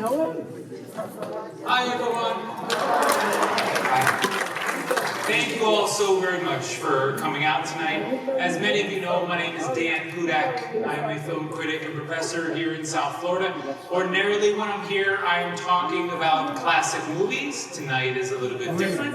Hi, everyone. Thank you all so very much for coming out tonight. As many of you know, my name is Dan Hudak. I am a film critic and professor here in South Florida. Ordinarily, when I'm here, I am talking about classic movies. Tonight is a little bit different.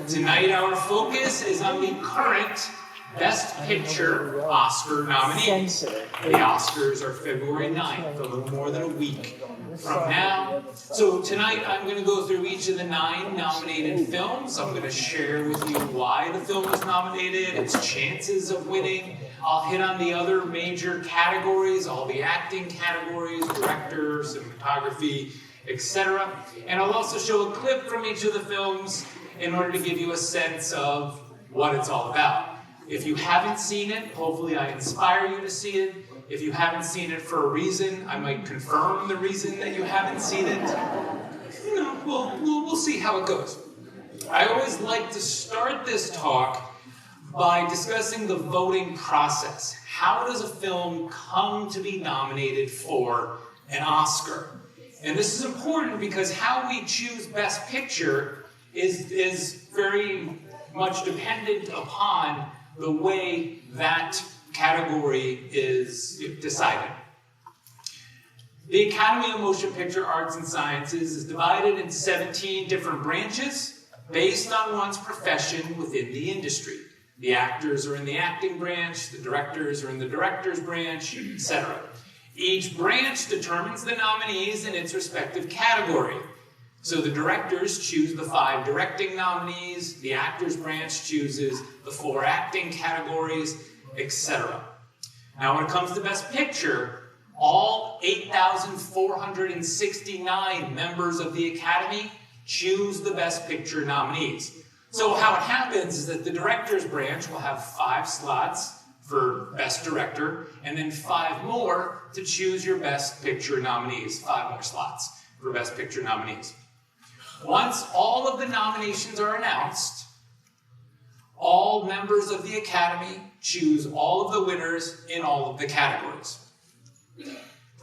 Tonight, our focus is on the current Best Picture Oscar nominees. The Oscars are February 9th, a little more than a week from now. So tonight I'm going to go through each of the 9 nominated films. I'm going to share with you why the film was nominated, its chances of winning. I'll hit on the other major categories, all the acting categories, director, cinematography, etc. And I'll also show a clip from each of the films in order to give you a sense of what it's all about. If you haven't seen it, hopefully I inspire you to see it. If you haven't seen it for a reason, I might confirm the reason that you haven't seen it. You know, we'll see how it goes. I always like to start this talk by discussing the voting process. How does a film come to be nominated for an Oscar? And this is important because how we choose Best Picture is very much dependent upon the way that category is decided. The Academy of Motion Picture Arts and Sciences is divided into 17 different branches based on one's profession within the industry. The actors are in the acting branch, the directors are in the director's branch, etc. Each branch determines the nominees in its respective category. So the directors choose the 5 directing nominees, the actors branch chooses the 4 acting categories, etc. Now when it comes to Best Picture, all 8,469 members of the Academy choose the Best Picture nominees. So how it happens is that the directors branch will have 5 slots for Best Director, and then 5 more to choose your Best Picture nominees, 5 more slots for Best Picture nominees. Once all of the nominations are announced, all members of the Academy choose all of the winners in all of the categories.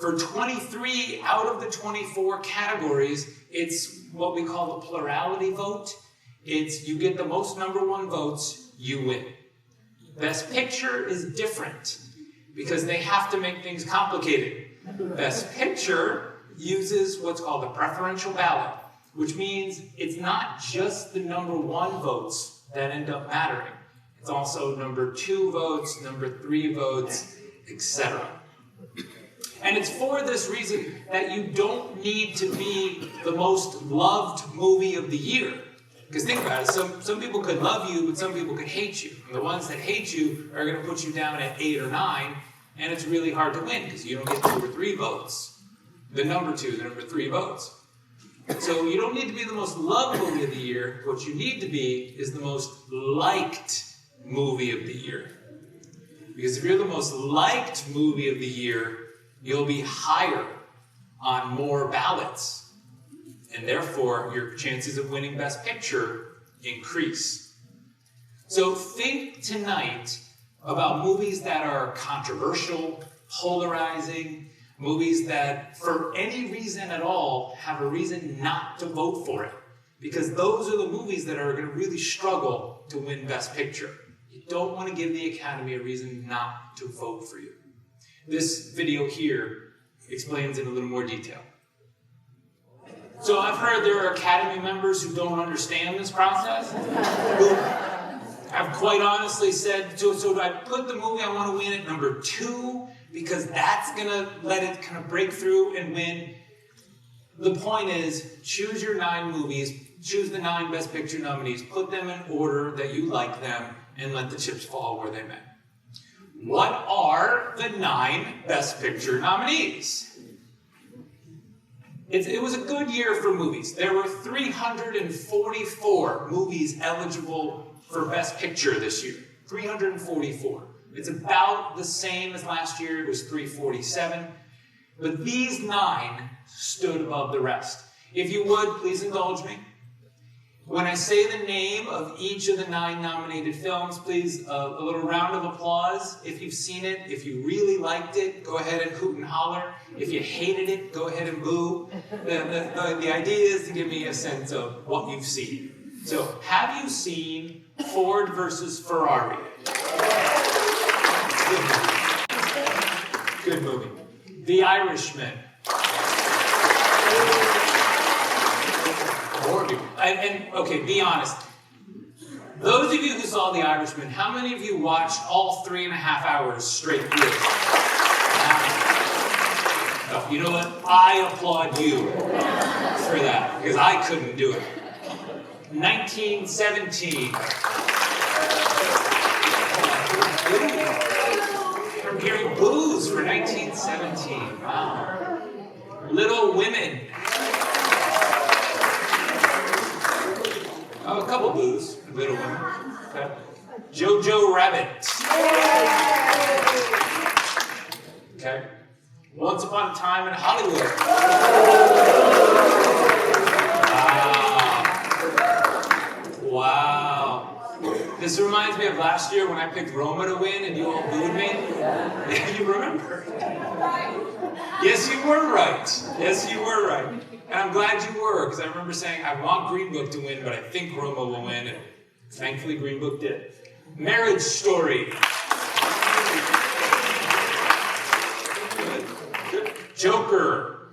For 23 out of the 24 categories, it's what we call the plurality vote. It's you get the most #1 votes, you win. Best Picture is different because they have to make things complicated. Best Picture uses what's called a preferential ballot, which means it's not just the #1 votes that end up mattering. It's also #2 votes, #3 votes, etc. And it's for this reason that you don't need to be the most loved movie of the year. Because think about it, some people could love you, but some people could hate you. And the ones that hate you are going to put you down at 8 or 9, and it's really hard to win because you don't get 2 or 3 votes. The #2, the #3 votes. So you don't need to be the most loved movie of the year. What you need to be is the most liked movie of the year. Because if you're the most liked movie of the year, you'll be higher on more ballots. And therefore, your chances of winning Best Picture increase. So think tonight about movies that are controversial, polarizing, movies that, for any reason at all, have a reason not to vote for it. Because those are the movies that are going to really struggle to win Best Picture. You don't want to give the Academy a reason not to vote for you. This video here explains in a little more detail. So I've heard there are Academy members who don't understand this process. I've quite honestly said, so do I put the movie I want to win at #2 because that's going to let it kind of break through and win? The point is, choose your 9 movies, choose the 9 Best Picture nominees, put them in order that you like them, and let the chips fall where they may. What are the 9 Best Picture nominees? It was a good year for movies. There were 344 movies eligible for Best Picture this year. 344. It's about the same as last year. It was 347. But these 9 stood above the rest. If you would, please indulge me. When I say the name of each of the 9 nominated films, please, a little round of applause. If you've seen it, if you really liked it, go ahead and hoot and holler. If you hated it, go ahead and boo. The idea is to give me a sense of what you've seen. So, have you seen Ford versus Ferrari? Good movie. The Irishman. More people. And okay, be honest. Those of you who saw The Irishman, how many of you watched all 3.5 hours straight through? No, you know what? I applaud you for that, because I couldn't do it. 1917. I'm hearing boos for 1917. Wow. Little Women. Oh, a couple boos. Little Women. Okay. Jojo Rabbit. Okay. Once Upon a Time in Hollywood. Wow. This reminds me of last year when I picked Roma to win and you all booed me. Yeah, you remember. Yes, you were right. Yes, you were right. And I'm glad you were, because I remember saying, I want Green Book to win, but I think Roma will win. And thankfully, Green Book did. Marriage Story. Good. Good. Joker.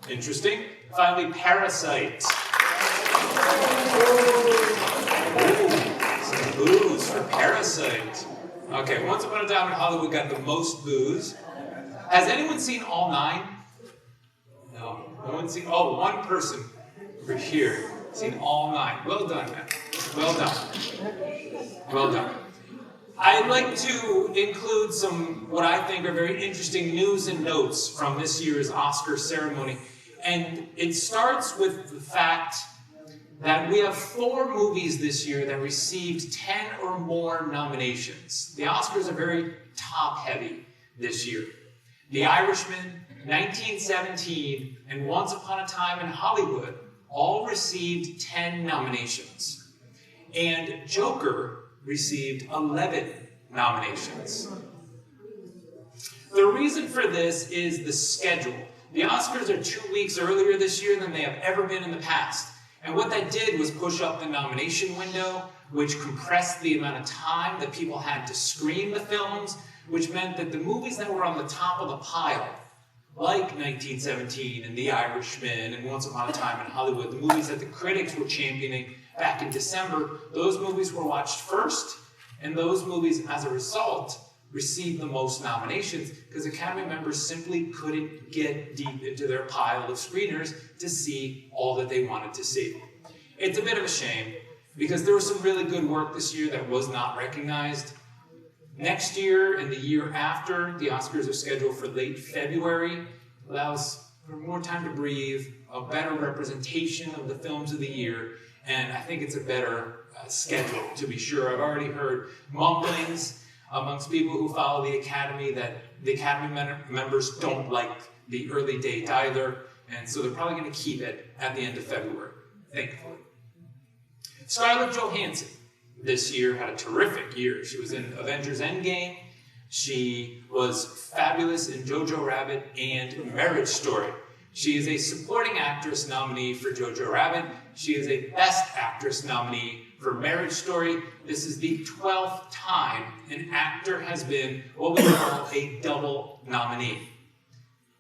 Interesting. Finally, Parasite. Some boos for Parasite. Okay, Once Upon a Time in Hollywood got the most boos. Has anyone seen all 9? No. No one's seen. Oh, one person over here seen all 9. Well done, man. Well done. Well done. I'd like to include some what I think are very interesting news and notes from this year's Oscar ceremony. And it starts with the fact that we have 4 movies this year that received 10 or more nominations. The Oscars are very top-heavy this year. The Irishman, 1917, and Once Upon a Time in Hollywood all received 10 nominations. And Joker received 11 nominations. The reason for this is the schedule. The Oscars are 2 weeks earlier this year than they have ever been in the past. And what that did was push up the nomination window, which compressed the amount of time that people had to screen the films, which meant that the movies that were on the top of the pile, like 1917 and The Irishman and Once Upon a Time in Hollywood, the movies that the critics were championing back in December, those movies were watched first, and those movies, as a result, received the most nominations because Academy members simply couldn't get deep into their pile of screeners to see all that they wanted to see. It's a bit of a shame because there was some really good work this year that was not recognized. Next year and the year after, the Oscars are scheduled for late February. Allows for more time to breathe, a better representation of the films of the year, and I think it's a better schedule, to be sure. I've already heard mumblings amongst people who follow the Academy that the Academy members don't like the early date either, and so they're probably going to keep it at the end of February, thankfully. Scarlett Johansson this year had a terrific year. She was in Avengers Endgame. She was fabulous in Jojo Rabbit and Marriage Story. She is a supporting actress nominee for Jojo Rabbit. She is a Best Actress nominee for Marriage Story. This is the 12th time an actor has been what we call a double nominee.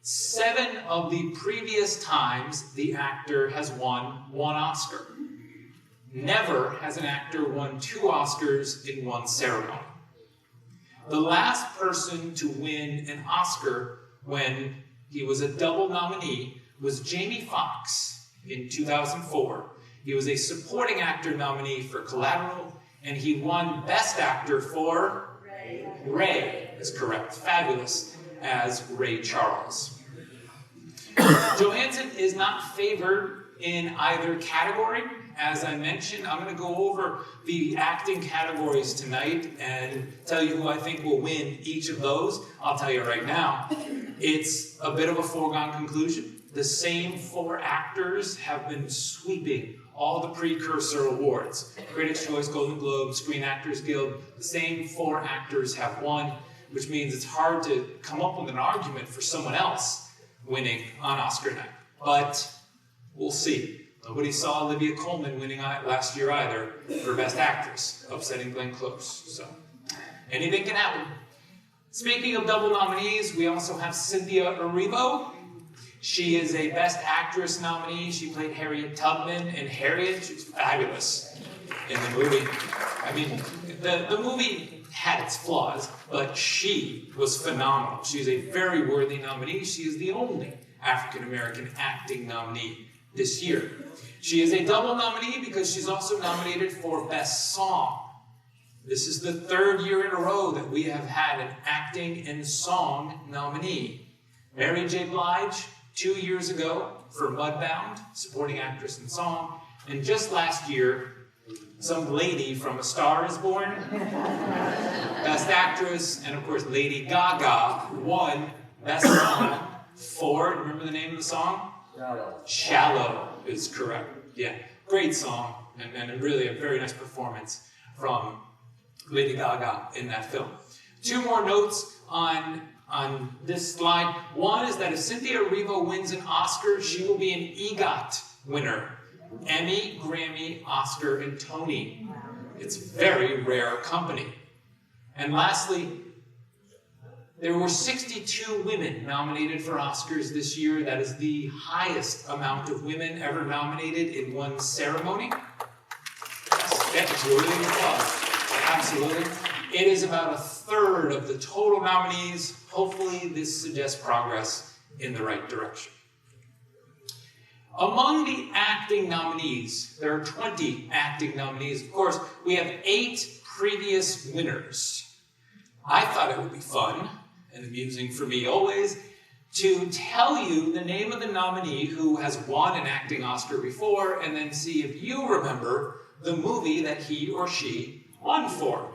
7 of the previous times the actor has won 1 Oscar. Never has an actor won 2 Oscars in one ceremony. The last person to win an Oscar when he was a double nominee was Jamie Foxx in 2004. He was a supporting actor nominee for Collateral, and he won Best Actor for Ray. That's correct. Fabulous as Ray Charles. Johansson is not favored in either category. As I mentioned, I'm going to go over the acting categories tonight and tell you who I think will win each of those. I'll tell you right now, it's a bit of a foregone conclusion. The same 4 actors have been sweeping all the precursor awards. Critics' Choice, Golden Globe, Screen Actors Guild, the same 4 actors have won. which means it's hard to come up with an argument for someone else winning on Oscar night. But we'll see. Nobody saw Olivia Colman winning last year either for Best Actress, upsetting Glenn Close. So anything can happen. Speaking of double nominees, we also have Cynthia Erivo. She is a Best Actress nominee. She played Harriet Tubman in Harriet. She was fabulous in the movie. I mean, the movie had its flaws, but she was phenomenal. She's a very worthy nominee. She is the only African-American acting nominee this year. She is a double nominee because she's also nominated for Best Song. This is the third year in a row that we have had an acting and song nominee. Mary J. Blige, 2 years ago for Mudbound, supporting actress and song. And just last year, some lady from A Star Is Born, Best Actress, and of course Lady Gaga won Best Song for, remember the name of the song? Shallow is correct. Yeah, great song, and really a very nice performance from Lady Gaga in that film. Two more notes on this slide. One is that if Cynthia Erivo wins an Oscar, she will be an EGOT winner. Emmy, Grammy, Oscar, and Tony. It's very rare company. And lastly, there were 62 women nominated for Oscars this year. That is the highest amount of women ever nominated in one ceremony. Yes, it's worthy of applause. Absolutely. It is about a third of the total nominees. Hopefully this suggests progress in the right direction. Among the acting nominees, there are 20 acting nominees. Of course, we have 8 previous winners. I thought it would be fun and amusing for me always to tell you the name of the nominee who has won an acting Oscar before and then see if you remember the movie that he or she won for.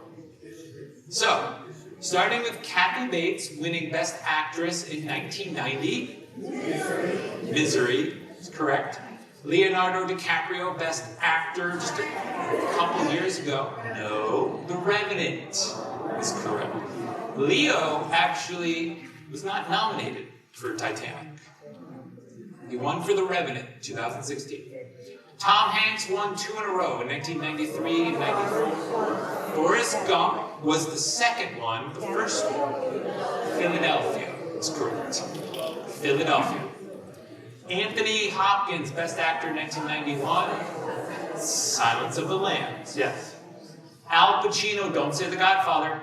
So, starting with Kathy Bates winning Best Actress in 1990. Misery is correct. Leonardo DiCaprio, Best Actor just a couple years ago. No. The Revenant is correct. Leo actually was not nominated for Titanic. He won for The Revenant in 2016. Tom Hanks won 2 in a row in 1993 and 94. Forrest Gump was the second one. The first one, Philadelphia, is correct. Philadelphia. Anthony Hopkins, Best Actor 1991. Silence of the Lambs, yes. Al Pacino, Don't Say the Godfather.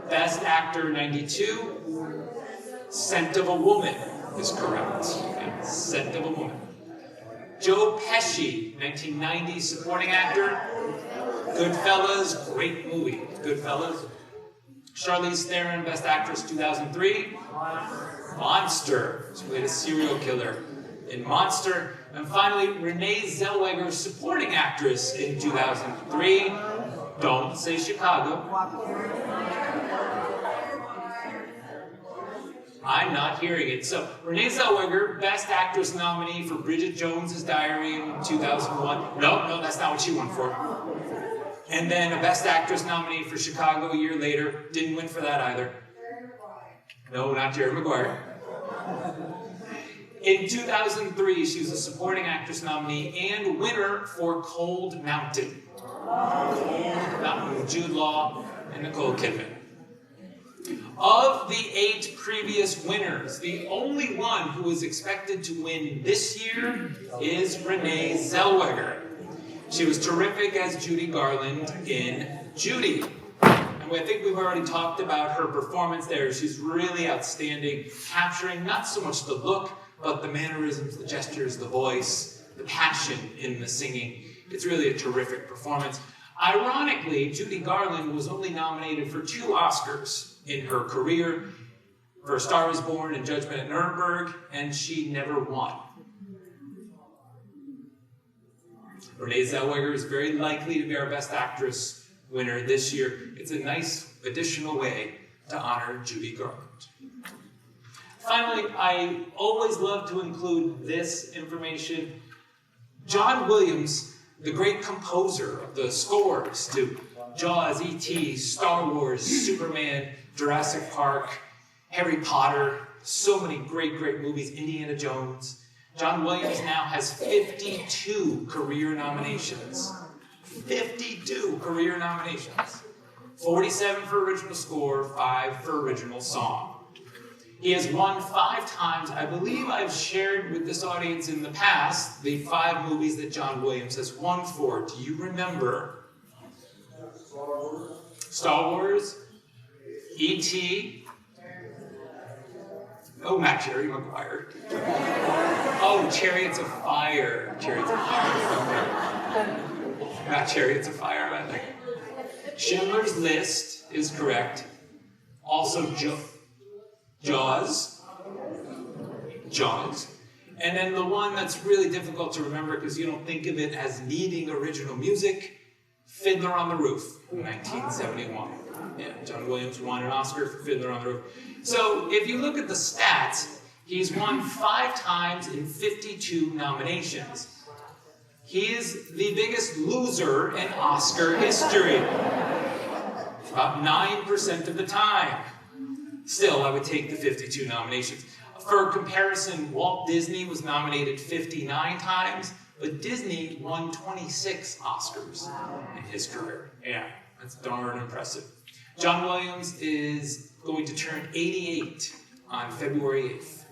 Best Actor 92. Scent of a Woman is correct. Yeah, Scent of a Woman. Joe Pesci, 1990 supporting actor. Goodfellas, great movie. Goodfellas. Charlize Theron, Best Actress 2003. Monster, she played a serial killer in Monster. And finally, Renee Zellweger, supporting actress in 2003. Don't Say Chicago. I'm not hearing it. So, Renee Zellweger, Best Actress nominee for Bridget Jones's Diary in 2001. No, that's not what she won for. And then a Best Actress nominee for Chicago a year later. Didn't win for that either. No, not Jerry Maguire. In 2003, she was a Supporting Actress nominee and winner for Cold Mountain. Mountain with Jude Law and Nicole Kidman. Of the 8 previous winners, the only one who is expected to win this year is Renee Zellweger. She was terrific as Judy Garland in Judy. And I think we've already talked about her performance there. She's really outstanding, capturing not so much the look, but the mannerisms, the gestures, the voice, the passion in the singing. It's really a terrific performance. Ironically, Judy Garland was only nominated for 2 Oscars in her career, for A Star Is Born and Judgment at Nuremberg, and she never won. Renee Zellweger is very likely to be our Best Actress winner this year. It's a nice additional way to honor Judy Garland. Finally, I always love to include this information. John Williams, the great composer of the scores to Jaws, E.T., Star Wars, Superman, Jurassic Park, Harry Potter, so many great, great movies, Indiana Jones. John Williams now has 52 career nominations. 52 career nominations. 47 for original score, 5 for original song. He has won 5 times. I believe I've shared with this audience in the past the 5 movies that John Williams has won for. Do you remember? Star Wars, E.T., oh, Matt Jerry Maguire. Oh, Chariots of Fire. Chariots of Fire. Not Chariots of Fire, I think. Schindler's List is correct. Also, Jaws. And then the one that's really difficult to remember because you don't think of it as needing original music, Fiddler on the Roof, 1971. Yeah, John Williams won an Oscar for Fiddler on the Roof. So if you look at the stats, he's won 5 times in 52 nominations. He is the biggest loser in Oscar history. About 9% of the time. Still, I would take the 52 nominations. For comparison, Walt Disney was nominated 59 times, but Disney won 26 Oscars in his career. Yeah, that's darn impressive. John Williams is going to turn 88 on February 8th.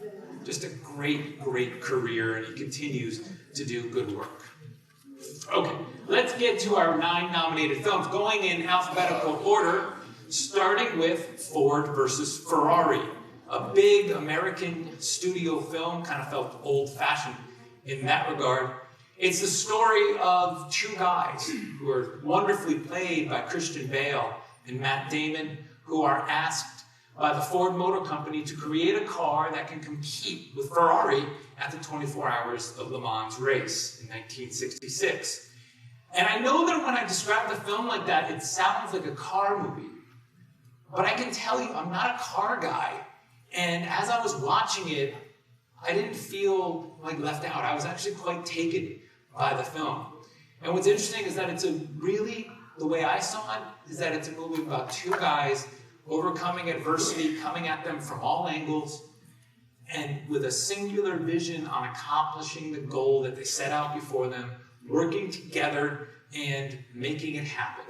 Just a great, great career, and he continues to do good work. Okay, let's get to our 9 nominated films, going in alphabetical order, starting with Ford versus Ferrari. A big American studio film, kind of felt old-fashioned in that regard. It's the story of 2 guys who are wonderfully played by Christian Bale and Matt Damon, who are asked by the Ford Motor Company to create a car that can compete with Ferrari at the 24 Hours of Le Mans race in 1966. And I know that when I describe the film like that, it sounds like a car movie. But I can tell you, I'm not a car guy. And as I was watching it, I didn't feel like left out. I was actually quite taken by the film. And what's interesting is that the way I saw it, is that it's a movie about 2 guys overcoming adversity, coming at them from all angles, and with a singular vision on accomplishing the goal that they set out before them, working together and making it happen.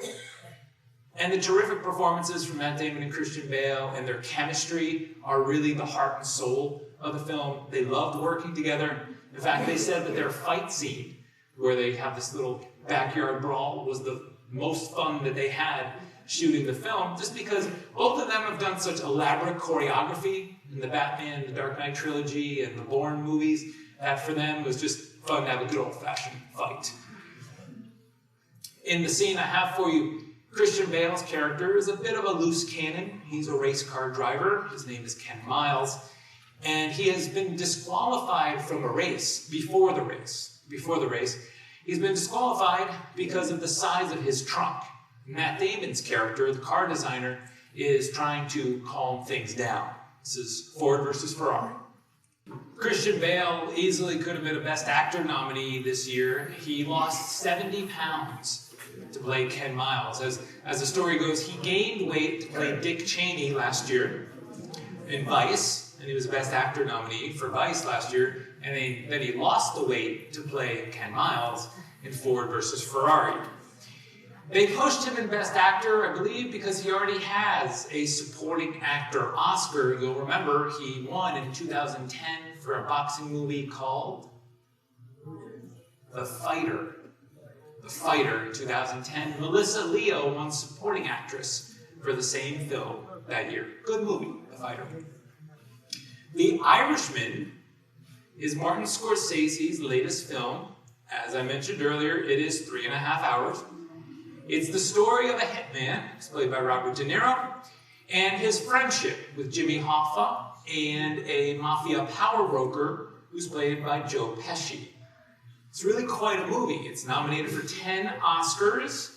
And the terrific performances from Matt Damon and Christian Bale and their chemistry are really the heart and soul of the film. They loved working together. In fact, they said that their fight scene, where they have this little backyard brawl, was the most fun that they had shooting the film, just because both of them have done such elaborate choreography in the Batman, the Dark Knight trilogy, and the Bourne movies, that for them it was just fun to have a good old-fashioned fight. In the scene I have for you, Christian Bale's character is a bit of a loose cannon. He's a race car driver. His name is Ken Miles. And he has been disqualified from a race before the race. He's been disqualified because of the size of his trunk. Matt Damon's character, the car designer, is trying to calm things down. This is Ford versus Ferrari. Christian Bale easily could have been a Best Actor nominee this year. He lost 70 pounds to play Ken Miles. As the story goes, he gained weight to play Dick Cheney last year in Vice, and he was a Best Actor nominee for Vice last year, and then he lost the weight to play Ken Miles in Ford versus Ferrari. They pushed him in Best Actor, I believe, because he already has a Supporting Actor Oscar. You'll remember he won in 2010 for a boxing movie called The Fighter. The Fighter in 2010. Melissa Leo won Supporting Actress for the same film that year. Good movie, The Fighter. The Irishman is Martin Scorsese's latest film. As I mentioned earlier, it is 3.5 hours. It's the story of a hitman, who's played by Robert De Niro, and his friendship with Jimmy Hoffa and a mafia power broker who's played by Joe Pesci. It's really quite a movie. It's nominated for 10 Oscars,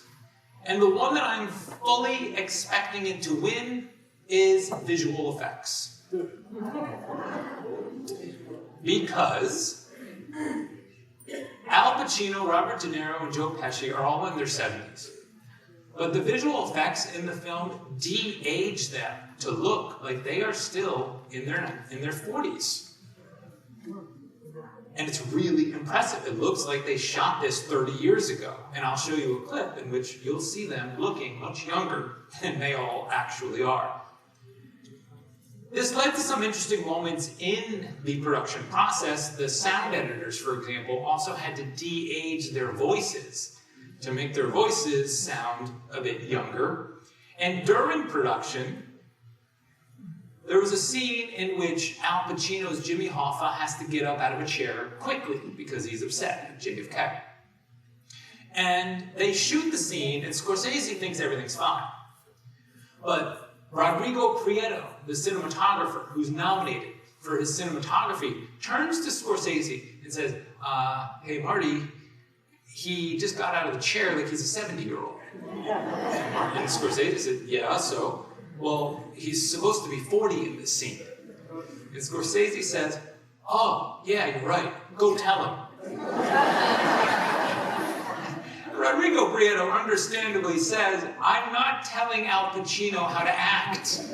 and the one that I'm fully expecting it to win is visual effects. Because Al Pacino, Robert De Niro, and Joe Pesci are all in their 70s. But the visual effects in the film de-age them to look like they are still in their 40s. And it's really impressive. It looks like they shot this 30 years ago. And I'll show you a clip in which you'll see them looking much younger than they all actually are. This led to some interesting moments in the production process. The sound editors, for example, also had to de-age their voices to make their voices sound a bit younger. And during production, there was a scene in which Al Pacino's Jimmy Hoffa has to get up out of a chair quickly because he's upset at JFK. And they shoot the scene, and Scorsese thinks everything's fine. But Rodrigo Prieto, the cinematographer who's nominated for his cinematography, turns to Scorsese and says, hey, Marty, he just got out of the chair like he's a 70-year-old. And Scorsese said, yeah, so? Well, he's supposed to be 40 in this scene. And Scorsese says, oh, yeah, you're right. Go tell him. Rodrigo Prieto understandably says, I'm not telling Al Pacino how to act.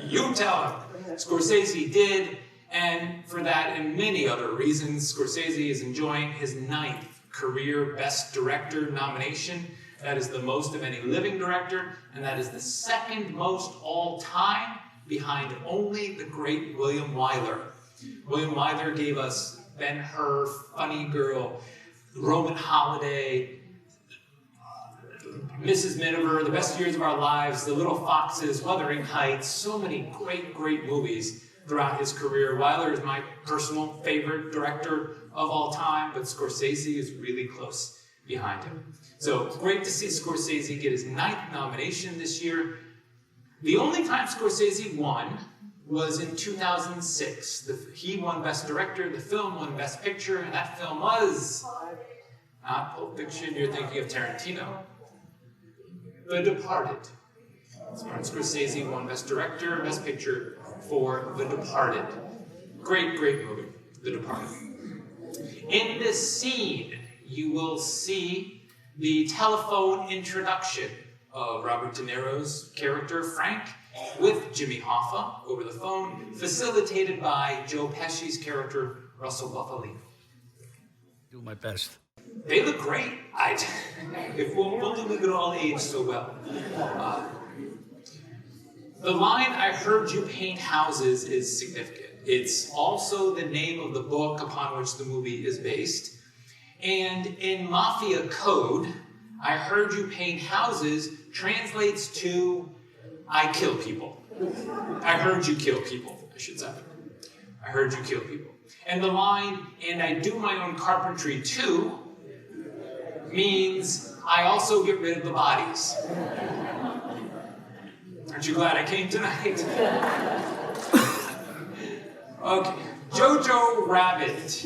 You tell him. Scorsese did, and for that and many other reasons, Scorsese is enjoying his 9th career Best Director nomination. That is the most of any living director, and that is the 2nd most all-time, behind only the great William Wyler. William Wyler gave us Ben-Hur, Funny Girl, Roman Holiday, Mrs. Miniver, The Best Years of Our Lives, The Little Foxes, Wuthering Heights, so many great, great movies throughout his career. Wyler is my personal favorite director of all time, but Scorsese is really close behind him. So great to see Scorsese get his 9th nomination this year. The only time Scorsese won was in 2006. He won Best Director, the film won Best Picture, and that film was not Pulp Fiction, you're thinking of Tarantino. The Departed. Martin Scorsese won Best Director, Best Picture for The Departed. Great, great movie, The Departed. In this scene, you will see the telephone introduction of Robert De Niro's character, Frank, with Jimmy Hoffa over the phone, facilitated by Joe Pesci's character, Russell Buffalino. Do my best. They look great. If only we could all age so well. The line, I heard you paint houses, is significant. It's also the name of the book upon which the movie is based. And in Mafia code, I heard you paint houses translates to I kill people. I heard you kill people, I should say. I heard you kill people. And the line, and I do my own carpentry too, means I also get rid of the bodies. Aren't you glad I came tonight? Okay, Jojo Rabbit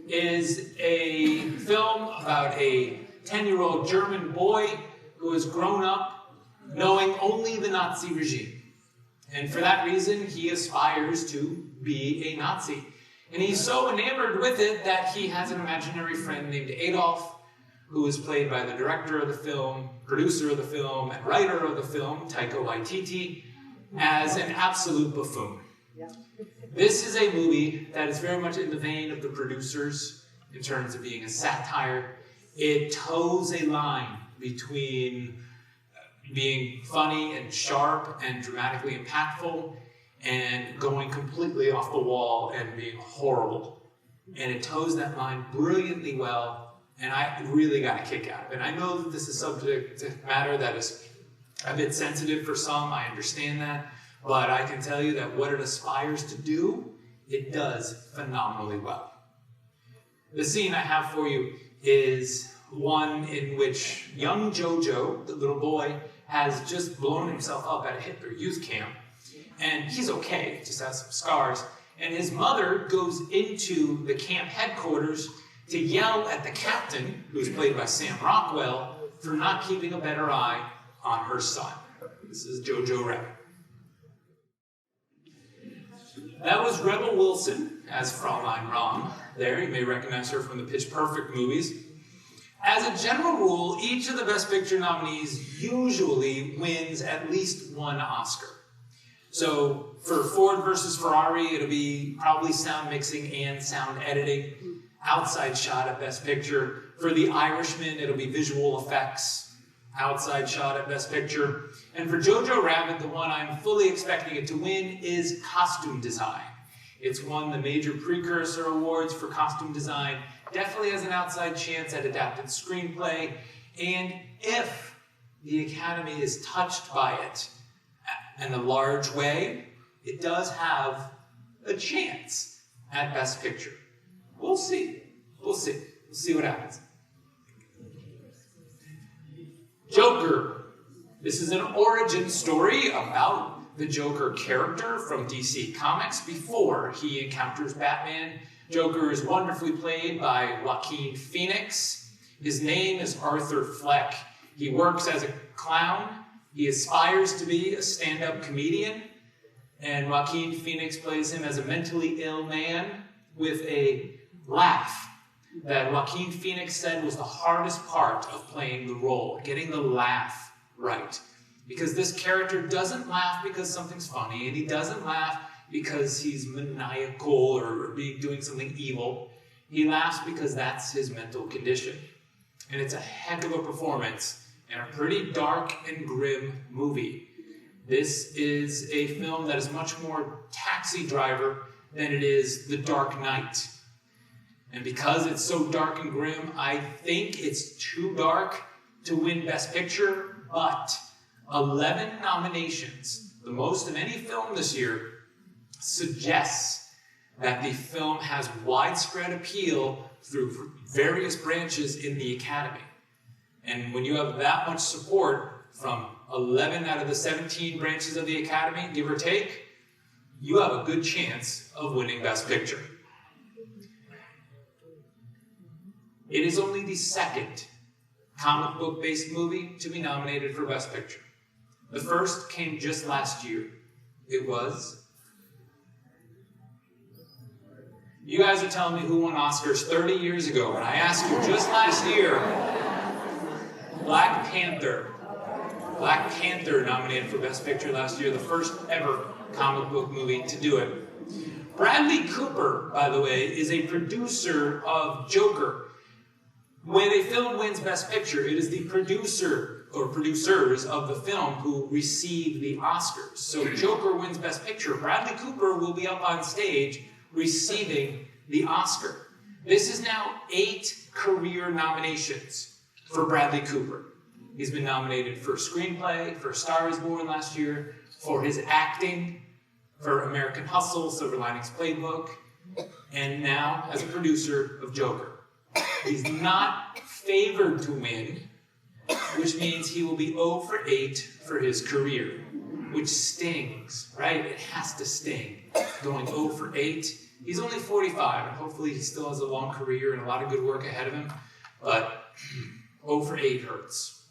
is a film about a 10-year-old German boy who has grown up knowing only the Nazi regime. And for that reason, he aspires to be a Nazi. And he's so enamored with it that he has an imaginary friend named Adolf, who is played by the director of the film, producer of the film, and writer of the film, Taika Waititi, as an absolute buffoon. This is a movie that is very much in the vein of the producers in terms of being a satire. It toes a line between being funny and sharp and dramatically impactful and going completely off the wall and being horrible. And it toes that line brilliantly well, and I really got a kick out of it. And I know that this is subject matter that is a bit sensitive for some, I understand that. But I can tell you that what it aspires to do, it does phenomenally well. The scene I have for you is one in which young Jojo, the little boy, has just blown himself up at a Hitler youth camp. And he's okay, just has some scars. And his mother goes into the camp headquarters to yell at the captain, who's played by Sam Rockwell, for not keeping a better eye on her son. This is Jojo Rabbit. That was Rebel Wilson as Fraulein Rom there. You may recognize her from the Pitch Perfect movies. As a general rule, each of the Best Picture nominees usually wins at least one Oscar. So for Ford versus Ferrari, it'll be probably sound mixing and sound editing. Outside shot at Best Picture. For The Irishman, it'll be visual effects. Outside shot at Best Picture. And for Jojo Rabbit, the one I'm fully expecting it to win is costume design. It's won the major precursor awards for costume design. Definitely has an outside chance at adapted screenplay. And if the Academy is touched by it in a large way, it does have a chance at Best Picture. We'll see. We'll see. We'll see what happens. Joker. This is an origin story about the Joker character from DC Comics before he encounters Batman. Joker is wonderfully played by Joaquin Phoenix. His name is Arthur Fleck. He works as a clown. He aspires to be a stand-up comedian. And Joaquin Phoenix plays him as a mentally ill man with a laugh that Joaquin Phoenix said was the hardest part of playing the role, getting the laugh right. Because this character doesn't laugh because something's funny, and he doesn't laugh because he's maniacal or doing something evil. He laughs because that's his mental condition. And it's a heck of a performance and a pretty dark and grim movie. This is a film that is much more Taxi Driver than it is The Dark Knight. And because it's so dark and grim, I think it's too dark to win Best Picture, but 11 nominations, the most of any film this year, suggests that the film has widespread appeal through various branches in the Academy. And when you have that much support from 11 out of the 17 branches of the Academy, give or take, you have a good chance of winning Best Picture. It is only the second comic book-based movie to be nominated for Best Picture. The first came just last year. It was... You guys are telling me who won Oscars 30 years ago, and I asked you just last year, Black Panther. Black Panther nominated for Best Picture last year, the first ever comic book movie to do it. Bradley Cooper, by the way, is a producer of Joker. When a film wins Best Picture, it is the producer or producers of the film who receive the Oscars. So Joker wins Best Picture. Bradley Cooper will be up on stage receiving the Oscar. This is now 8 career nominations for Bradley Cooper. He's been nominated for screenplay, for Star is Born last year, for his acting, for American Hustle, Silver Linings Playbook, and now as a producer of Joker. He's not favored to win, which means he will be 0 for 8 for his career, which stings, right? It has to sting. Going 0 for 8. He's only 45, and hopefully he still has a long career and a lot of good work ahead of him, but 0 for 8 hurts.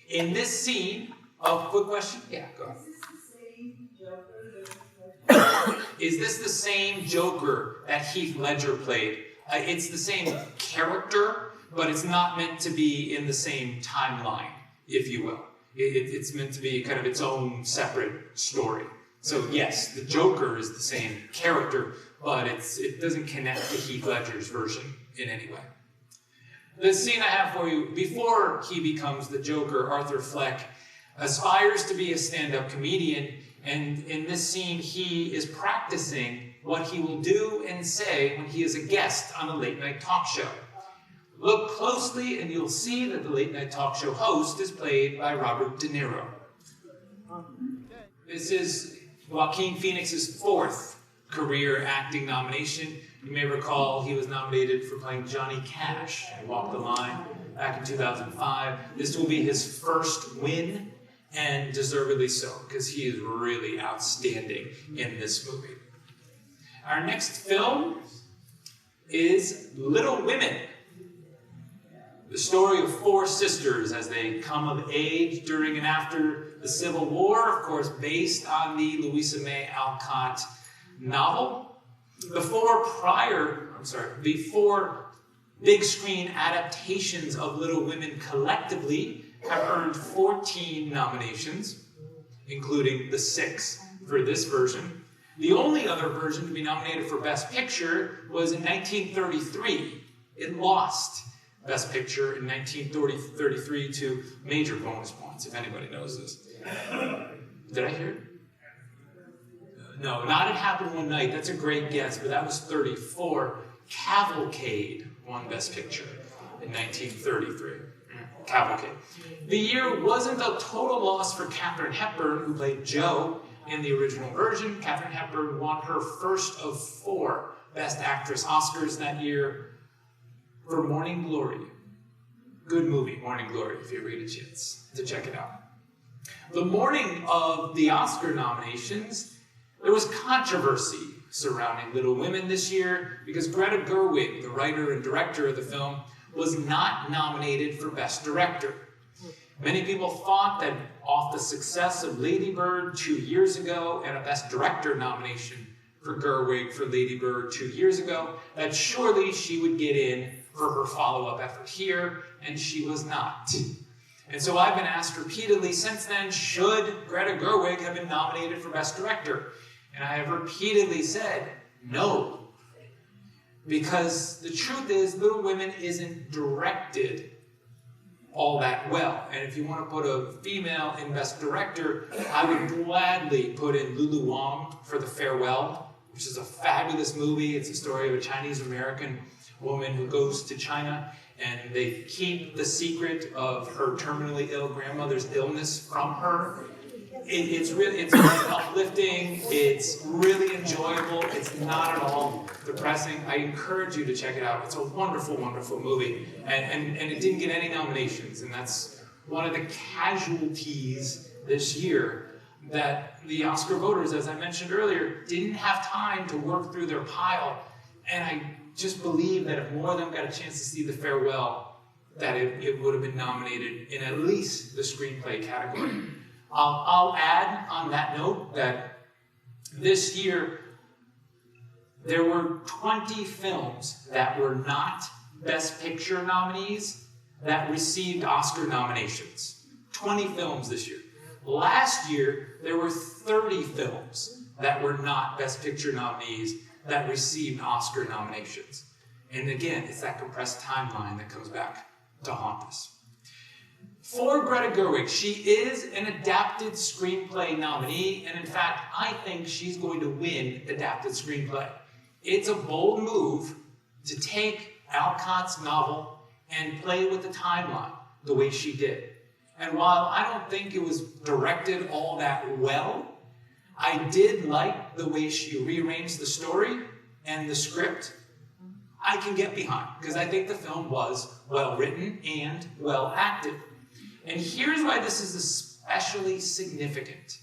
In this scene, quick question? Yeah, go ahead. Is this the same Joker that Heath Ledger played? It's the same character, but it's not meant to be in the same timeline, if you will. It's meant to be kind of its own separate story. So yes, the Joker is the same character, but it doesn't connect to Heath Ledger's version in any way. The scene I have for you, before he becomes the Joker, Arthur Fleck aspires to be a stand-up comedian, and in this scene he is practicing what he will do and say when he is a guest on a late-night talk show. Look closely and you'll see that the late-night talk show host is played by Robert De Niro. This is Joaquin Phoenix's 4th career acting nomination. You may recall he was nominated for playing Johnny Cash in Walk the Line back in 2005. This will be his first win, and deservedly so, because he is really outstanding in this movie. Our next film is Little Women. The story of 4 sisters as they come of age during and after the Civil War, of course, based on the Louisa May Alcott novel. The 4 Big screen adaptations of Little Women collectively have earned 14 nominations, including the 6 for this version. The only other version to be nominated for Best Picture was in 1933. It lost Best Picture in 1933 to major bonus points, if anybody knows this. Did I hear it? No, not It Happened One Night. That's a great guess, but that was 34. Cavalcade won Best Picture in 1933. Cavalcade. The year wasn't a total loss for Katharine Hepburn, who played Jo in the original version. Katharine Hepburn won her first of 4 Best Actress Oscars that year for Morning Glory. Good movie, Morning Glory, if you ever get a chance to check it out. The morning of the Oscar nominations, there was controversy surrounding Little Women this year because Greta Gerwig, the writer and director of the film, was not nominated for Best Director. Many people thought that off the success of Lady Bird 2 years ago and a Best Director nomination for Gerwig for Lady Bird 2 years ago, that surely she would get in for her follow-up effort here, and she was not. And so I've been asked repeatedly since then, should Greta Gerwig have been nominated for Best Director? And I have repeatedly said, no. Because the truth is, Little Women isn't directed all that well. And if you want to put a female in Best Director, I would gladly put in Lulu Wang for The Farewell, which is a fabulous movie. It's a story of a Chinese-American woman who goes to China, and they keep the secret of her terminally ill grandmother's illness from her. It's really uplifting, it's really enjoyable, it's not at all depressing. I encourage you to check it out. It's a wonderful, wonderful movie. And it didn't get any nominations, and that's one of the casualties this year, that the Oscar voters, as I mentioned earlier, didn't have time to work through their pile. And I just believe that if more of them got a chance to see The Farewell, that it would have been nominated in at least the screenplay category. I'll add on that note that this year there were 20 films that were not Best Picture nominees that received Oscar nominations. 20 films this year. Last year, there were 30 films that were not Best Picture nominees that received Oscar nominations. And again, it's that compressed timeline that comes back to haunt us. For Greta Gerwig, she is an adapted screenplay nominee, and in fact, I think she's going to win adapted screenplay. It's a bold move to take Alcott's novel and play with the timeline the way she did. And while I don't think it was directed all that well, I did like the way she rearranged the story and the script. I can get behind, because I think the film was well written and well acted. And here's why this is especially significant.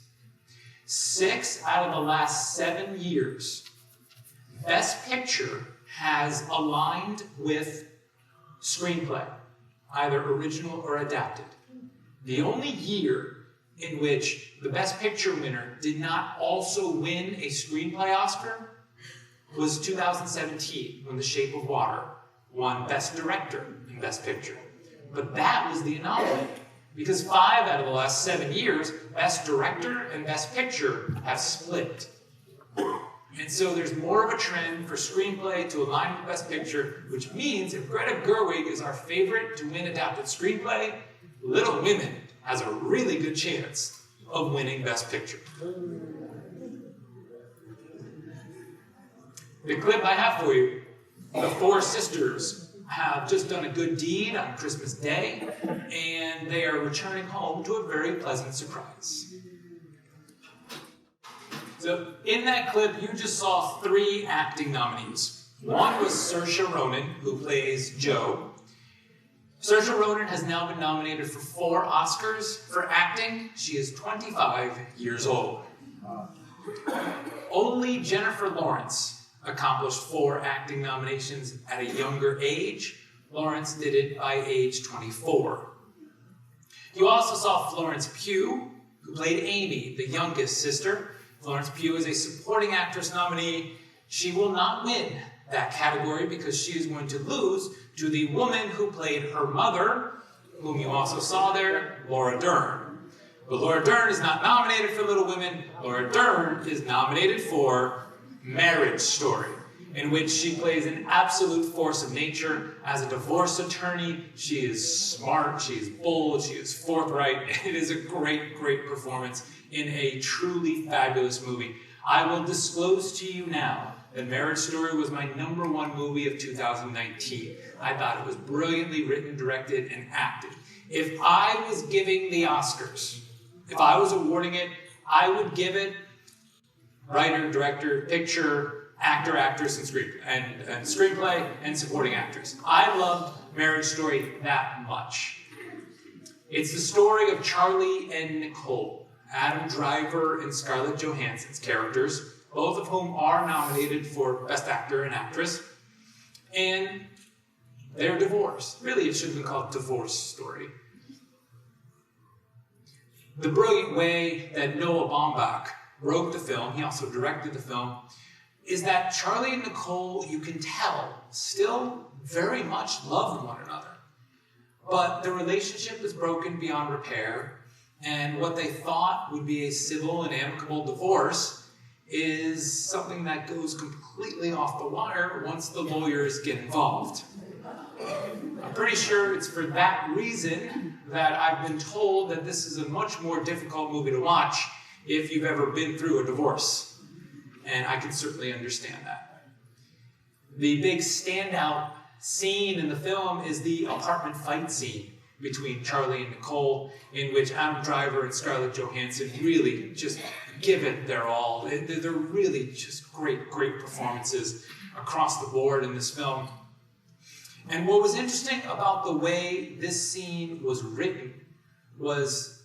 6 out of the last 7 years, Best Picture has aligned with screenplay, either original or adapted. The only year in which the Best Picture winner did not also win a screenplay Oscar was 2017, when The Shape of Water won Best Director and Best Picture. But that was the anomaly, because 5 out of the last 7 years, Best Director and Best Picture have split. And so there's more of a trend for screenplay to align with Best Picture, which means if Greta Gerwig is our favorite to win adapted screenplay, Little Women has a really good chance of winning Best Picture. The clip I have for you, the 4 sisters have just done a good deed on Christmas Day, and they are returning home to a very pleasant surprise. So in that clip, you just saw 3 acting nominees. One was Saoirse Ronan, who plays Jo. Saoirse Ronan has now been nominated for 4 Oscars for acting. She is 25 years old. Only Jennifer Lawrence accomplished 4 acting nominations at a younger age. Lawrence did it by age 24. You also saw Florence Pugh, who played Amy, the youngest sister. Florence Pugh is a supporting actress nominee. She will not win that category because she is going to lose to the woman who played her mother, whom you also saw there, Laura Dern. But Laura Dern is not nominated for Little Women. Laura Dern is nominated for Marriage Story, in which she plays an absolute force of nature. As a divorce attorney, she is smart, she is bold, she is forthright. It is a great, great performance in a truly fabulous movie. I will disclose to you now that Marriage Story was my #1 movie of 2019. I thought it was brilliantly written, directed, and acted. If I was giving the Oscars, if I was awarding it, I would give it writer, director, picture, actor, actress, and screenplay, and supporting actress. I loved Marriage Story that much. It's the story of Charlie and Nicole, Adam Driver and Scarlett Johansson's characters, both of whom are nominated for Best Actor and Actress, and their divorce. Really, it should have been called Divorce Story. The brilliant way that Noah Baumbach wrote the film, he also directed the film, is that Charlie and Nicole, you can tell, still very much love one another. But the relationship is broken beyond repair, and what they thought would be a civil and amicable divorce is something that goes completely off the wire once the lawyers get involved. I'm pretty sure it's for that reason that I've been told that this is a much more difficult movie to watch if you've ever been through a divorce. And I can certainly understand that. The big standout scene in the film is the apartment fight scene between Charlie and Nicole, in which Adam Driver and Scarlett Johansson really just give it their all. They're really just great, great performances across the board in this film. And what was interesting about the way this scene was written was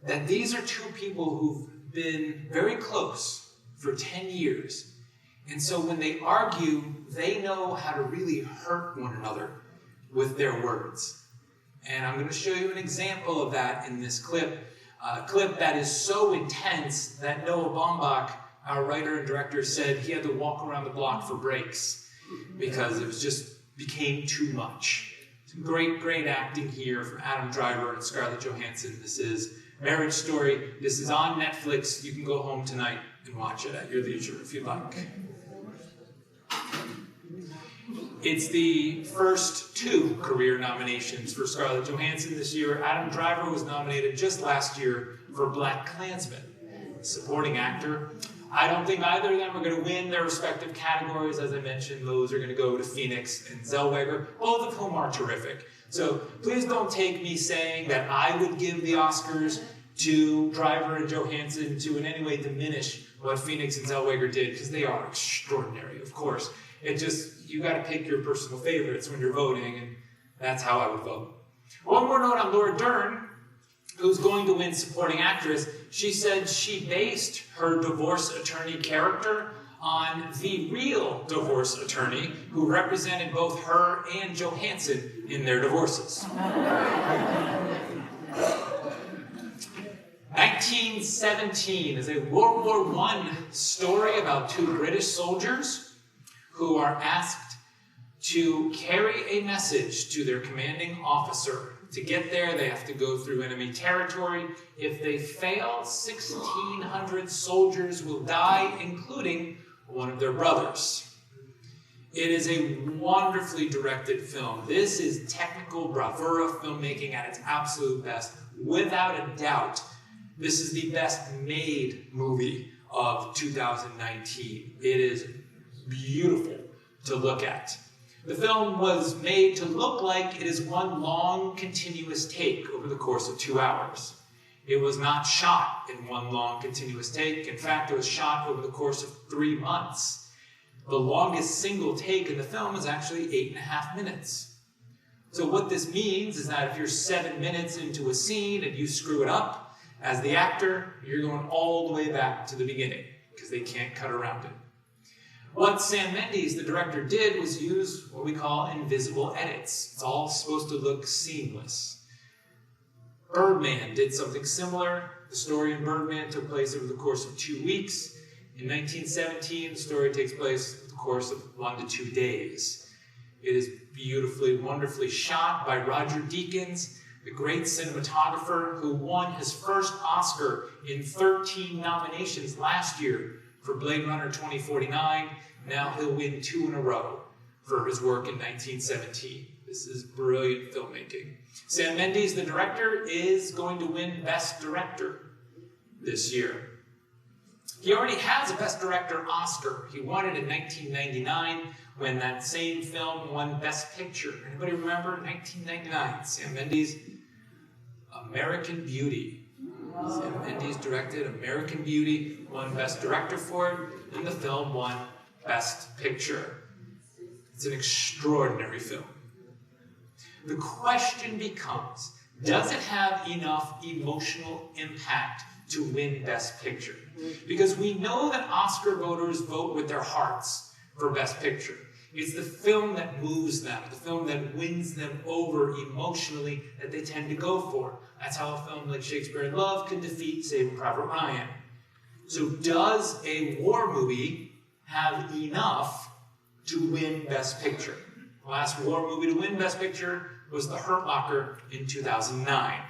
that these are two people who've been very close for 10 years. And so when they argue, they know how to really hurt one another with their words. And I'm going to show you an example of that in this clip. A clip that is so intense that Noah Baumbach, our writer and director, said he had to walk around the block for breaks because it was just became too much. Some great, great acting here from Adam Driver and Scarlett Johansson. This is Marriage Story. This is on Netflix. You can go home tonight and watch it at your leisure if you'd like. It's the first 2 career nominations for Scarlett Johansson this year. Adam Driver was nominated just last year for BlacKkKlansman, supporting actor. I don't think either of them are going to win their respective categories. As I mentioned, those are going to go to Phoenix and Zellweger, both of whom are terrific. So please don't take me saying that I would give the Oscars to Driver and Johansson to in any way diminish what Phoenix and Zellweger did, because they are extraordinary, of course. It just, you got to pick your personal favorites when you're voting, and that's how I would vote. One more note on Laura Dern, who's going to win supporting actress. She said she based her divorce attorney character on the real divorce attorney who represented both her and Johansson in their divorces. 1917 is a World War I story about 2 British soldiers who are asked to carry a message to their commanding officer. To get there, they have to go through enemy territory. If they fail, 1,600 soldiers will die, including one of their brothers. It is a wonderfully directed film. This is technical bravura filmmaking at its absolute best. Without a doubt, this is the best made movie of 2019. It is beautiful to look at. The film was made to look like it is one long, continuous take over the course of 2 hours. It was not shot in one long, continuous take. In fact, it was shot over the course of 3 months. The longest single take in the film is actually 8.5 minutes. So what this means is that if you're 7 minutes into a scene and you screw it up, as the actor, you're going all the way back to the beginning, because they can't cut around it. What Sam Mendes, the director, did was use what we call invisible edits. It's all supposed to look seamless. Birdman did something similar. The story in Birdman took place over the course of 2 weeks. In 1917, the story takes place in the course of 1 to 2 days. It is beautifully, wonderfully shot by Roger Deakins, the great cinematographer who won his first Oscar in 13 nominations last year for Blade Runner 2049. Now he'll win 2 in a row for his work in 1917. This is brilliant filmmaking. Sam Mendes, the director, is going to win Best Director this year. He already has a Best Director Oscar. He won it in 1999 when that same film won Best Picture. Anybody remember? 1999. Sam Mendes, American Beauty. Sam Mendes directed American Beauty, won Best Director for it, and the film won Best Picture. It's an extraordinary film. The question becomes, does it have enough emotional impact to win Best Picture? Because we know that Oscar voters vote with their hearts for Best Picture. It's the film that moves them, the film that wins them over emotionally that they tend to go for. That's how a film like Shakespeare in Love can defeat Saving Private Ryan. So does a war movie have enough to win Best Picture? The last war movie to win Best Picture was The Hurt Locker in 2009.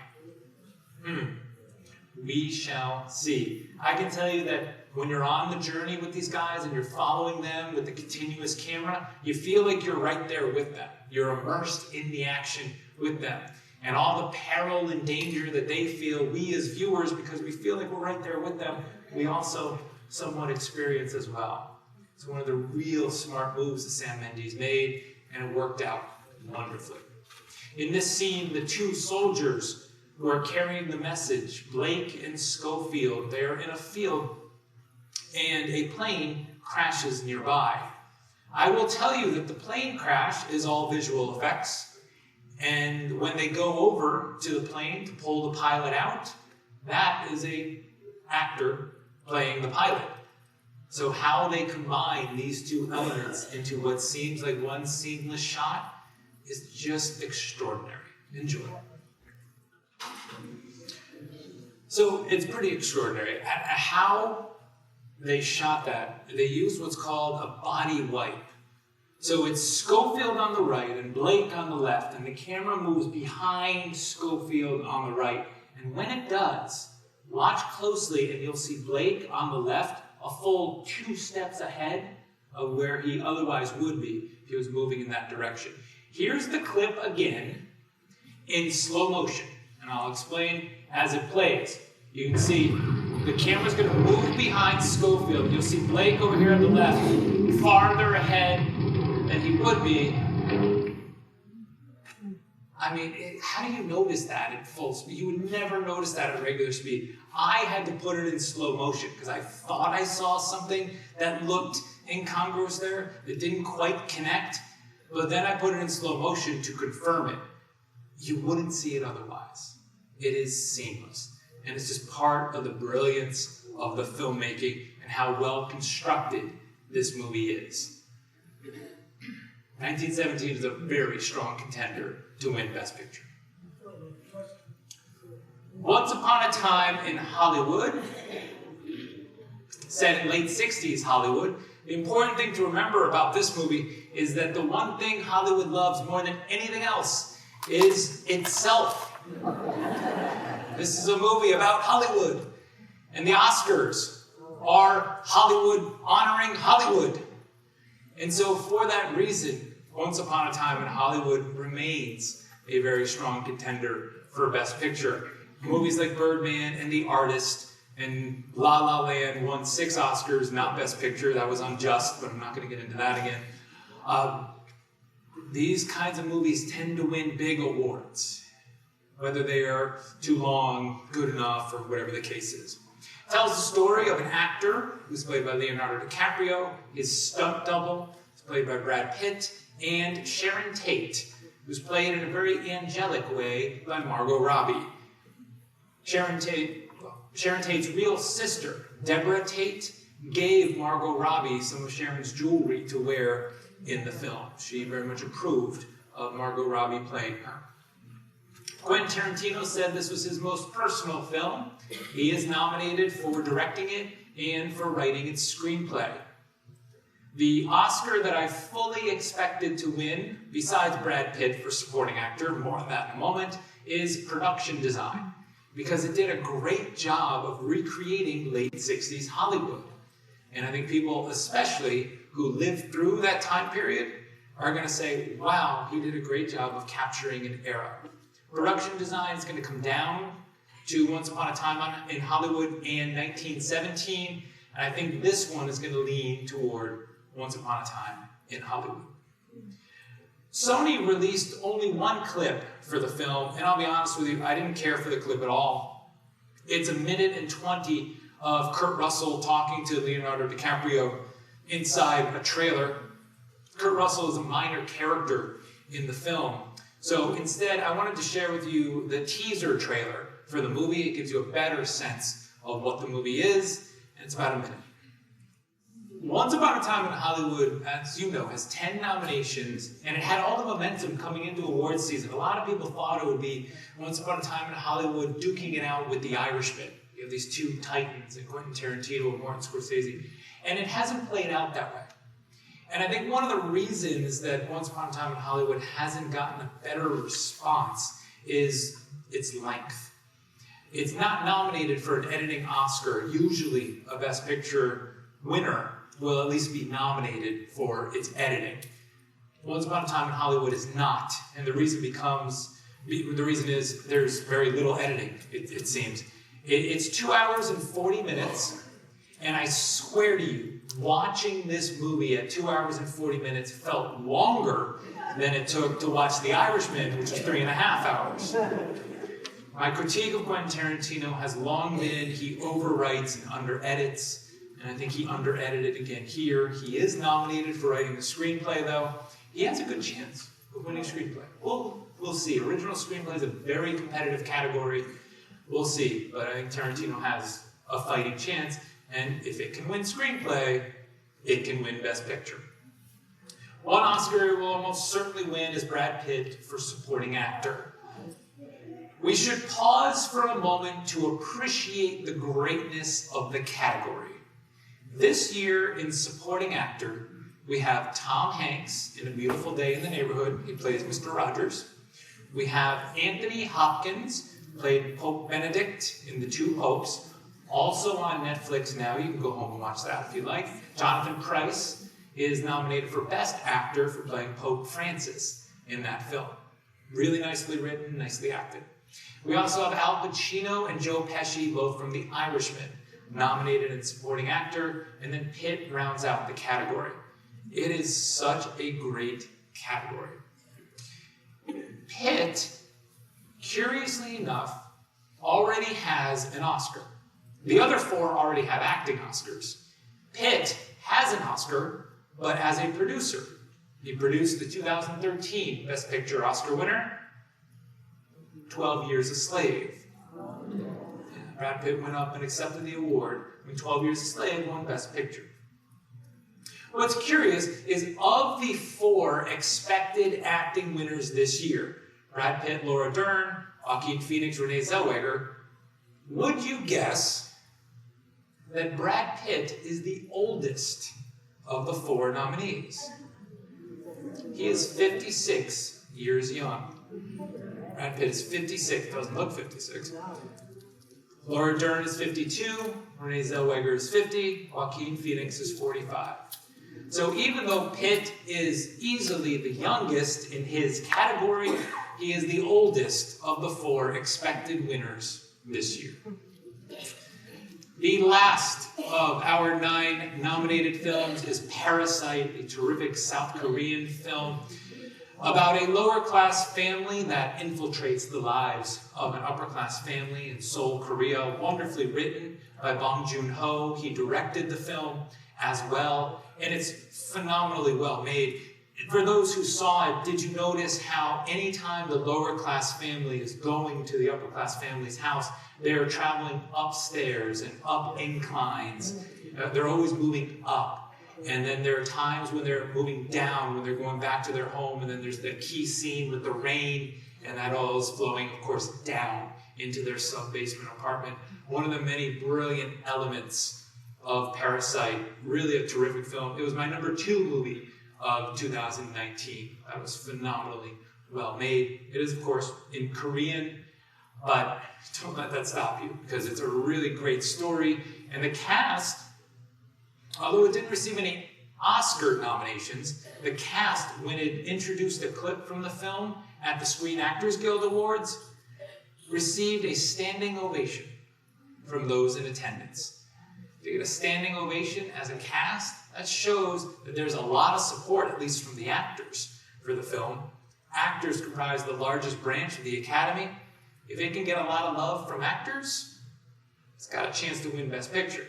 We shall see. I can tell you that when you're on the journey with these guys and you're following them with the continuous camera, you feel like you're right there with them. You're immersed in the action with them. And all the peril and danger that they feel, we as viewers, because we feel like we're right there with them, we also somewhat experience as well. It's one of the real smart moves that Sam Mendes made, and it worked out wonderfully. In this scene, the 2 soldiers who are carrying the message, Blake and Schofield, they're in a field and a plane crashes nearby. I will tell you that the plane crash is all visual effects, and when they go over to the plane to pull the pilot out, that is an actor playing the pilot. So how they combine these 2 elements into what seems like one seamless shot is just extraordinary. Enjoy. So it's pretty extraordinary. How they shot that, they used what's called a body wipe. So it's Schofield on the right and Blake on the left, and the camera moves behind Schofield on the right. And when it does, watch closely and you'll see Blake on the left a full 2 steps ahead of where he otherwise would be if he was moving in that direction. Here's the clip again in slow motion, and I'll explain as it plays. You can see the camera's going to move behind Schofield. You'll see Blake over here on the left, farther ahead than he would be. I mean, how do you notice that at full speed? You would never notice that at regular speed. I had to put it in slow motion because I thought I saw something that looked incongruous there that didn't quite connect. But then I put it in slow motion to confirm it. You wouldn't see it otherwise. It is seamless. And it's just part of the brilliance of the filmmaking and how well constructed this movie is. 1917 is a very strong contender to win Best Picture. Once Upon a Time in Hollywood, set in late 60s Hollywood, the important thing to remember about this movie is that the one thing Hollywood loves more than anything else is itself. This is a movie about Hollywood, and the Oscars are Hollywood honoring Hollywood. And so for that reason, Once Upon a Time in Hollywood remains a very strong contender for Best Picture. Movies like Birdman and The Artist and La La Land won 6 Oscars, not Best Picture. That was unjust, but I'm not going to get into that again. These kinds of movies tend to win big awards, whether they are too long, good enough, or whatever the case is. It tells the story of an actor who's played by Leonardo DiCaprio, his stunt double, who's played by Brad Pitt, and Sharon Tate, who's played in a very angelic way by Margot Robbie. Sharon Tate's real sister, Deborah Tate, gave Margot Robbie some of Sharon's jewelry to wear in the film. She very much approved of Margot Robbie playing her. Quentin Tarantino said this was his most personal film. He is nominated for directing it and for writing its screenplay. The Oscar that I fully expected to win, besides Brad Pitt for supporting actor, more on that in a moment, is production design, because it did a great job of recreating late 60s Hollywood. And I think people, especially who lived through that time period, are going to say, wow, he did a great job of capturing an era. Production design is going to come down to Once Upon a Time in Hollywood and 1917, and I think this one is going to lean toward Once Upon a Time in Hollywood. Sony released only one clip for the film, and I'll be honest with you, I didn't care for the clip at all. It's 1:20 of Kurt Russell talking to Leonardo DiCaprio inside a trailer. Kurt Russell is a minor character in the film. So instead, I wanted to share with you the teaser trailer for the movie. It gives you a better sense of what the movie is, and it's about a minute. Once Upon a Time in Hollywood, as you know, has 10 nominations, and it had all the momentum coming into awards season. A lot of people thought it would be Once Upon a Time in Hollywood duking it out with The Irishman. You have these two titans, Quentin Tarantino and Martin Scorsese, and it hasn't played out that way. And I think one of the reasons that Once Upon a Time in Hollywood hasn't gotten a better response is its length. It's not nominated for an editing Oscar. Usually a Best Picture winner will at least be nominated for its editing. Once Upon a Time in Hollywood is not, and the reason is there's very little editing, it seems. It's 2 hours and 40 minutes, and I swear to you, watching this movie at 2 hours and 40 minutes felt longer than it took to watch The Irishman, which was 3.5 hours. My critique of Quentin Tarantino has long been he overwrites and under-edits, and I think he under-edited again here. He is nominated for writing the screenplay, though. He has a good chance of winning screenplay. We'll see. Original screenplay is a very competitive category. We'll see, but I think Tarantino has a fighting chance, and if it can win screenplay, it can win Best Picture. One Oscar it will almost certainly win is Brad Pitt for supporting actor. We should pause for a moment to appreciate the greatness of the category. This year in supporting actor, we have Tom Hanks in A Beautiful Day in the Neighborhood. He plays Mr. Rogers. We have Anthony Hopkins, played Pope Benedict in The Two Popes. Also on Netflix now, you can go home and watch that if you like. Jonathan Pryce is nominated for Best Actor for playing Pope Francis in that film. Really nicely written, nicely acted. We also have Al Pacino and Joe Pesci, both from The Irishman, nominated in supporting actor, and then Pitt rounds out the category. It is such a great category. Pitt, curiously enough, already has an Oscar. The other four already have acting Oscars. Pitt has an Oscar, but as a producer. He produced the 2013 Best Picture Oscar winner, 12 Years a Slave. Brad Pitt went up and accepted the award when 12 Years a Slave won Best Picture. What's curious is of the four expected acting winners this year, Brad Pitt, Laura Dern, Joaquin Phoenix, Renee Zellweger, would you guess that Brad Pitt is the oldest of the four nominees? He is 56 years young. Brad Pitt is 56, doesn't look 56. Laura Dern is 52, Renee Zellweger is 50, Joaquin Phoenix is 45. So even though Pitt is easily the youngest in his category, he is the oldest of the four expected winners this year. The last of our 9 nominated films is Parasite, a terrific South Korean film about a lower-class family that infiltrates the lives of an upper-class family in Seoul, Korea. Wonderfully written by Joon-Ho. He directed the film as well, and it's phenomenally well made. For those who saw it, did you notice how anytime the lower-class family is going to the upper-class family's house, they're traveling upstairs and up inclines? They're always moving up. And then there are times when they're moving down, when they're going back to their home, and then there's the key scene with the rain, and that all is flowing, of course, down into their sub-basement apartment. One of the many brilliant elements of Parasite. Really a terrific film. It was my number 2 movie of 2019. That was phenomenally well made. It is, of course, in Korean, but don't let that stop you, because it's a really great story. And the cast, although it didn't receive any Oscar nominations, the cast, when it introduced a clip from the film at the Screen Actors Guild Awards, received a standing ovation from those in attendance. To get a standing ovation as a cast, that shows that there's a lot of support, at least from the actors, for the film. Actors comprise the largest branch of the Academy. If it can get a lot of love from actors, it's got a chance to win Best Picture.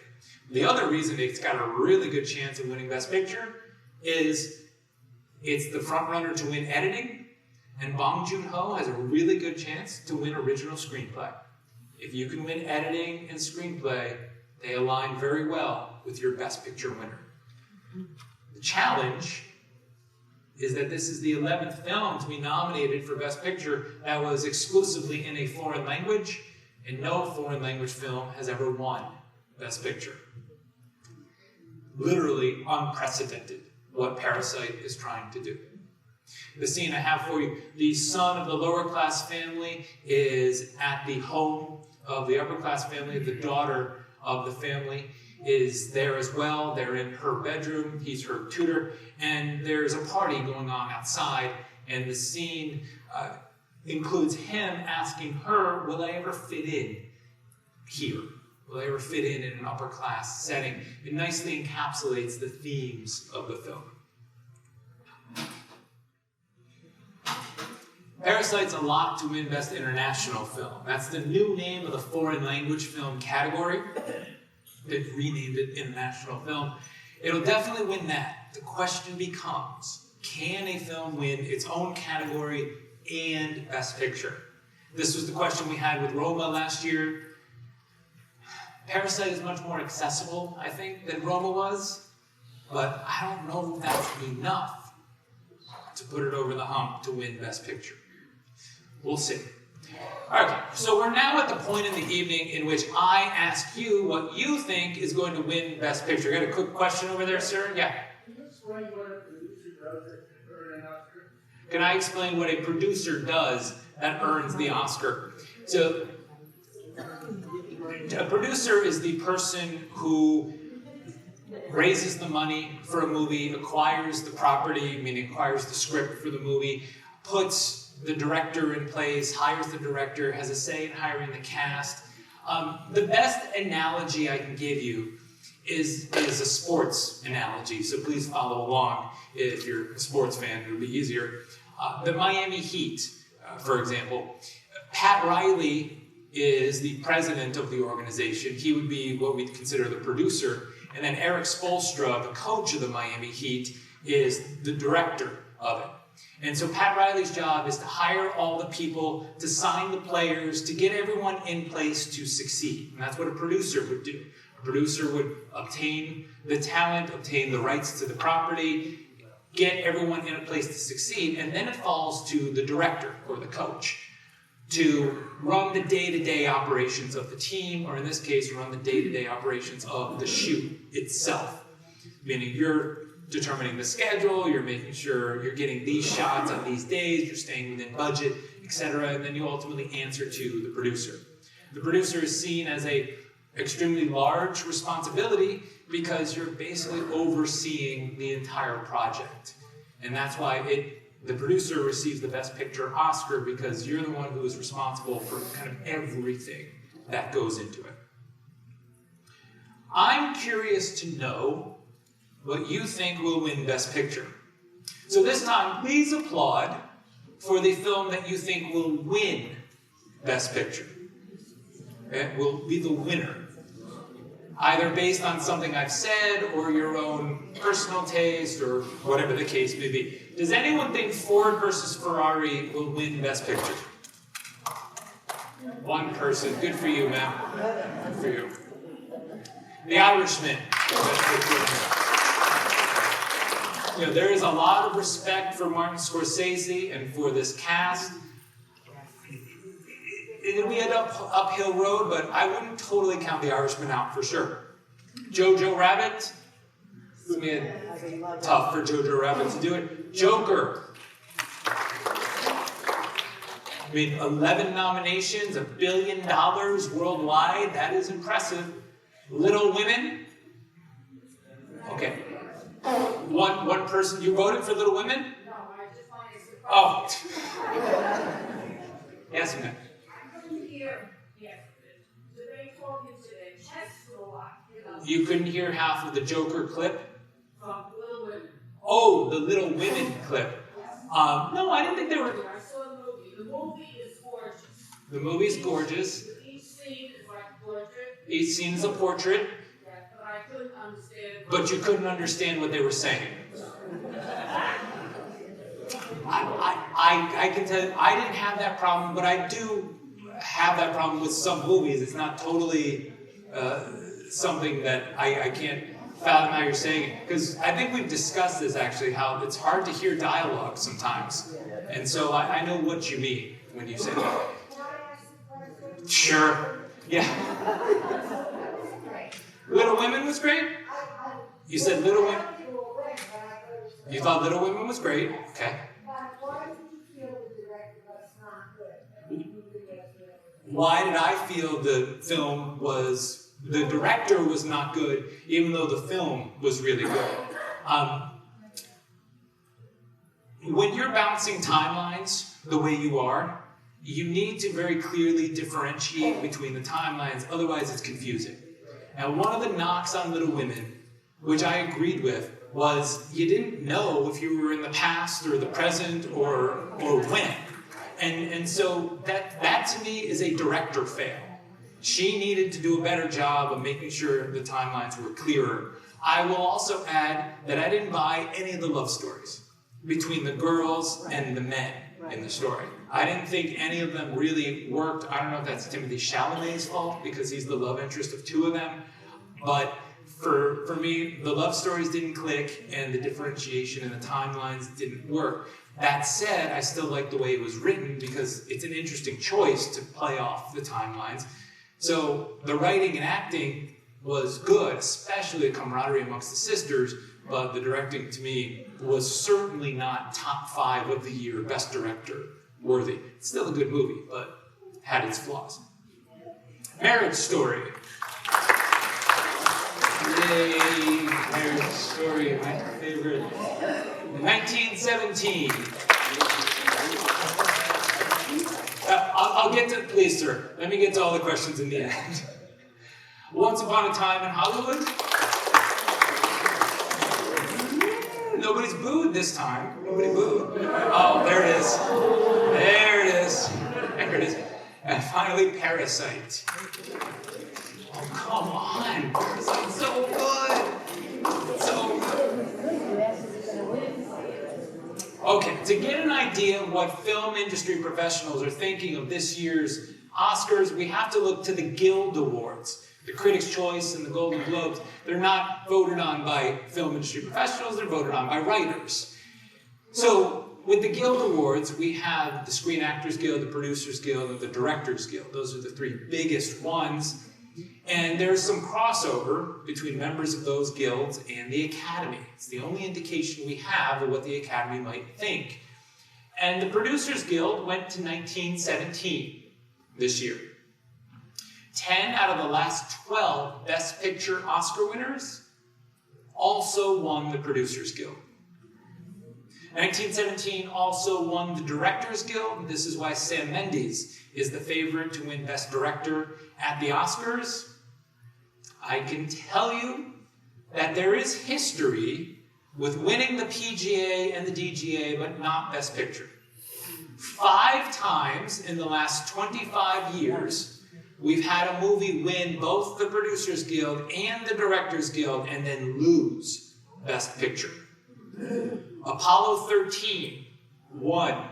The other reason it's got a really good chance of winning Best Picture is it's the front runner to win editing, and Bong Joon-Ho has a really good chance to win original screenplay. If you can win editing and screenplay, they align very well with your Best Picture winner. The challenge is that this is the 11th film to be nominated for Best Picture that was exclusively in a foreign language, and no foreign language film has ever won Best Picture. Literally unprecedented what Parasite is trying to do. The scene I have for you, the son of the lower class family is at the home of the upper class family. The daughter of the family is there as well. They're in her bedroom. He's her tutor. And there's a party going on outside. And the scene includes him asking her, will I ever fit in here? Will I ever fit in an upper class setting? It nicely encapsulates the themes of the film. Parasite's a lot to win Best International Film. That's the new name of the foreign language film category. They've renamed it International Film. It'll definitely win that. The question becomes, can a film win its own category and Best Picture? This was the question we had with Roma last year. Parasite is much more accessible, I think, than Roma was, but I don't know if that's enough to put it over the hump to win Best Picture. We'll see. Okay, so we're now at the point in the evening in which I ask you what you think is going to win Best Picture. Got a quick question over there, sir? Yeah. Can you explain what a producer does that can earn an Oscar? Can I explain what a producer does that earns the Oscar? So, a producer is the person who raises the money for a movie, acquires the property, meaning acquires the script for the movie, puts the director in place, hires the director, has a say in hiring the cast. The best analogy I can give you is a sports analogy, so please follow along if you're a sports fan, it'll be easier. The Miami Heat, for example. Pat Riley is the president of the organization. He would be what we'd consider the producer. And then Eric Spoelstra, the coach of the Miami Heat, is the director of it. And so Pat Riley's job is to hire all the people, to sign the players, to get everyone in place to succeed. And that's what a producer would do. A producer would obtain the talent, obtain the rights to the property, get everyone in a place to succeed, and then it falls to the director or the coach to run the day-to-day operations of the team, or in this case, run the day-to-day operations of the shoot itself. Meaning you're determining the schedule, you're making sure you're getting these shots on these days, you're staying within budget, etc., and then you ultimately answer to the producer. The producer is seen as a extremely large responsibility because you're basically overseeing the entire project. And that's why the producer receives the Best Picture Oscar, because you're the one who is responsible for kind of everything that goes into it. I'm curious to know what you think will win Best Picture. So this time, please applaud for the film that you think will win Best Picture. Okay? Will be the winner. Either based on something I've said or your own personal taste or whatever the case may be. Does anyone think Ford versus Ferrari will win Best Picture? One person. Good for you, man. Good for you. The Irishman. Best Picture. You know, there is a lot of respect for Martin Scorsese and for this cast. It'll be an uphill road, but I wouldn't totally count The Irishman out for sure. Jojo Rabbit. It's made it tough for Jojo Rabbit to do it. Joker. Made 11 nominations, $1 billion worldwide. That is impressive. Little Women. Okay. One person. You voted for Little Women? No, I just wanted to surprise. Oh. Yes, ma'am. I couldn't hear yesterday. They told me today, chest a lot. You couldn't hear half of the Joker clip? From Little Women. Oh, the Little Women clip. No, I didn't think they were. I saw the movie. The movie is gorgeous. The movie's gorgeous. Each scene is like a portrait. Each scene is a portrait, Yeah, but I couldn't understand. but you couldn't understand what they were saying. I can tell you, I didn't have that problem, but I do have that problem with some movies. It's not totally something that I can't fathom how you're saying it. Because I think we've discussed this actually, how it's hard to hear dialogue sometimes. And so I know what you mean when you say that. Sure. Yeah. Little Women was great? You said Little Women? You thought Little Women was great? Okay. Why did I feel the director was not good, even though the film was really good? When you're bouncing timelines the way you are, you need to very clearly differentiate between the timelines, otherwise it's confusing. And one of the knocks on Little Women, which I agreed with, was you didn't know if you were in the past or the present or when. And so that to me is a director fail. She needed to do a better job of making sure the timelines were clearer. I will also add that I didn't buy any of the love stories between the girls and the men in the story. I didn't think any of them really worked. I don't know if that's Timothée Chalamet's fault because he's the love interest of two of them. But for me, the love stories didn't click and the differentiation in the timelines didn't work. That said, I still like the way it was written because it's an interesting choice to play off the timelines. So the writing and acting was good, especially the camaraderie amongst the sisters, but the directing to me was certainly not top 5 of the year, best director worthy. It's still a good movie, but had its flaws. Marriage Story. Yay, Marriage Story, my favorite. 1917. I'll get to, please sir, let me get to all the questions in the end. Once Upon a Time in Hollywood. Nobody's booed this time. Nobody booed. Oh, there it is. There it is. There it is. And finally, Parasite. Oh, come on. Parasite's so good. So good. Okay, to get an idea of what film industry professionals are thinking of this year's Oscars, we have to look to the Guild Awards. The Critics' Choice and the Golden Globes, they're not voted on by film industry professionals, they're voted on by writers. So, with the Guild Awards, we have the Screen Actors Guild, the Producers Guild, and the Directors Guild. Those are the 3 biggest ones. And there's some crossover between members of those guilds and the Academy. It's the only indication we have of what the Academy might think. And the Producers Guild went to 1917 this year. 10 out of the last 12 Best Picture Oscar winners also won the Producers Guild. 1917 also won the Directors Guild. This is why Sam Mendes is the favorite to win Best Director at the Oscars. I can tell you that there is history with winning the PGA and the DGA, but not Best Picture. 5 times in the last 25 years, we've had a movie win both the Producers Guild and the Directors Guild and then lose Best Picture. Apollo 13 won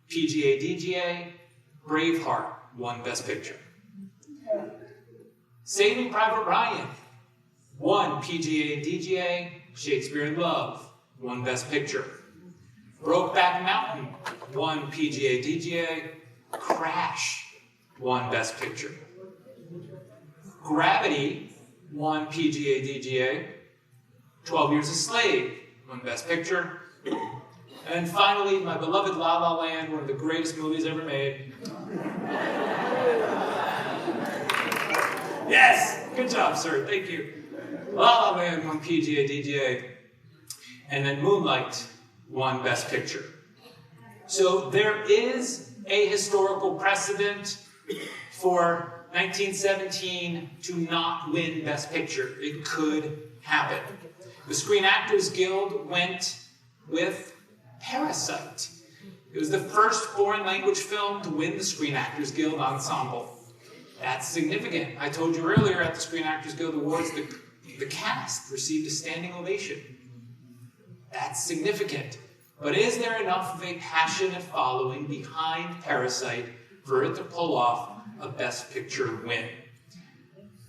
PGA, DGA. Braveheart won Best Picture. Saving Private Ryan won PGA and DGA. Shakespeare in Love won Best Picture. Brokeback Mountain won PGA, DGA. Crash won Best Picture. Gravity won PGA DGA. 12 Years a Slave won Best Picture. And finally, my beloved La La Land, one of the greatest movies ever made. Yes! Good job, sir. Thank you. La La Land won PGA DGA. And then Moonlight won Best Picture. So there is a historical precedent for 1917 to not win Best Picture. It could happen. The Screen Actors Guild went with Parasite. It was the first foreign language film to win the Screen Actors Guild Ensemble. That's significant. I told you earlier at the Screen Actors Guild Awards, the cast received a standing ovation. That's significant. But is there enough of a passionate following behind Parasite for it to pull off a Best Picture win?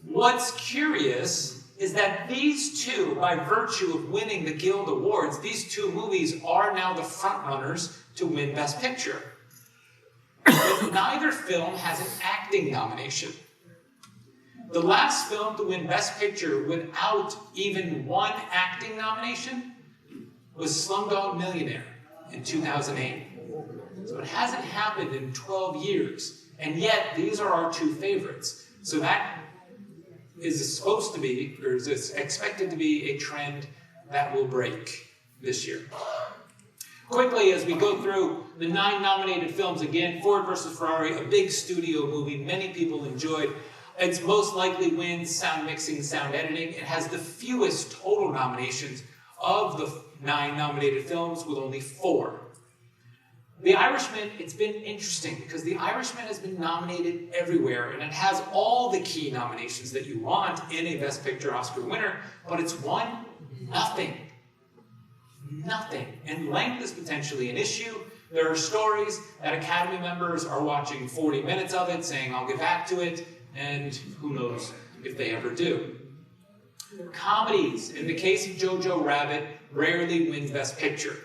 What's curious is that these two, by virtue of winning the Guild Awards, these two movies are now the frontrunners to win Best Picture. But neither film has an acting nomination. The last film to win Best Picture without even one acting nomination was Slumdog Millionaire in 2008. So it hasn't happened in 12 years, and yet these are our two favorites. So that is supposed to be, or is expected to be, a trend that will break this year. Quickly, as we go through the 9 nominated films again, Ford vs. Ferrari, a big studio movie many people enjoyed. It's most likely wins sound mixing, sound editing. It has the fewest total nominations of the 9 nominated films, with only 4. The Irishman, it's been interesting because The Irishman has been nominated everywhere, and it has all the key nominations that you want in a Best Picture Oscar winner, but it's won nothing. Nothing. And length is potentially an issue. There are stories that Academy members are watching 40 minutes of it, saying, I'll get back to it, and who knows if they ever do. Comedies, in the case of Jojo Rabbit, rarely win Best Picture.